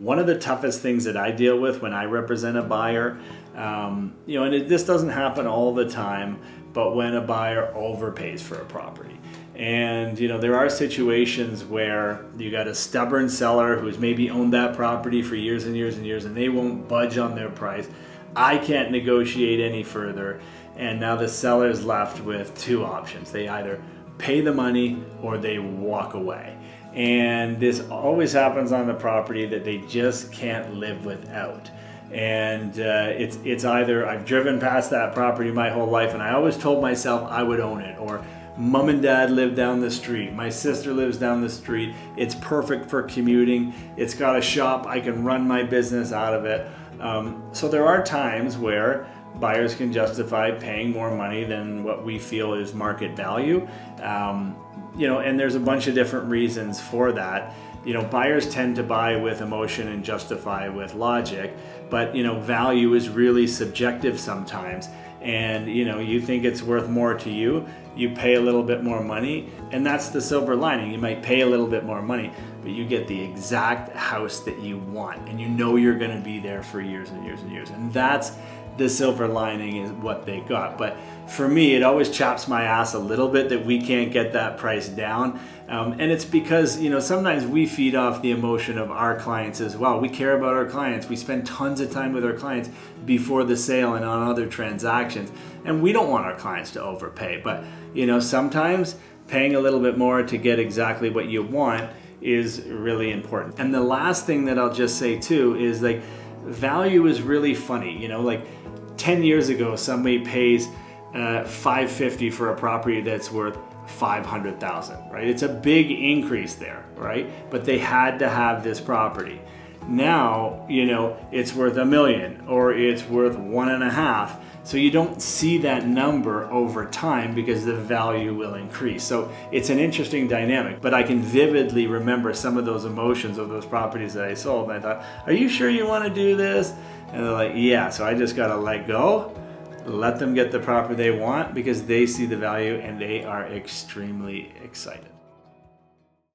One of the toughest things that I deal with when I represent a buyer, this doesn't happen all the time, but when a buyer overpays for a property. And there are situations where you got a stubborn seller who's maybe owned that property for years and years and years, and they won't budge on their price. I can't negotiate any further, and now the seller's left with two options. They either pay the money or they walk away. And this always happens on the property that they just can't live without. And it's either I've driven past that property my whole life and I always told myself I would own it, or mom and dad live down the street, my sister lives down the street, it's perfect for commuting, it's got a shop, I can run my business out of it. So there are times where buyers can justify paying more money than what we feel is market value. And there's a bunch of different reasons for that. Buyers tend to buy with emotion and justify with logic, but value is really subjective sometimes. And you think it's worth more to you, you pay a little bit more money, and that's the silver lining. You might pay a little bit more money, but you get the exact house that you want, and you're going to be there for years and years and years. And that's the silver lining, is what they got. But for me, it always chaps my ass a little bit that we can't get that price down. And it's because, sometimes we feed off the emotion of our clients as well. We care about our clients. We spend tons of time with our clients before the sale and on other transactions. And we don't want our clients to overpay. But, sometimes paying a little bit more to get exactly what you want is really important. And the last thing that I'll just say too is, like, value is really funny. Like 10 years ago, somebody pays $550 for a property that's worth $500,000, right? It's a big increase there, right? But they had to have this property. Now, it's worth $1 million or it's worth 1.5. So you don't see that number over time because the value will increase. So it's an interesting dynamic, but I can vividly remember some of those emotions of those properties that I sold. And I thought, are you sure you want to do this? And they're like, yeah. So I just got to let go, let them get the property they want because they see the value and they are extremely excited.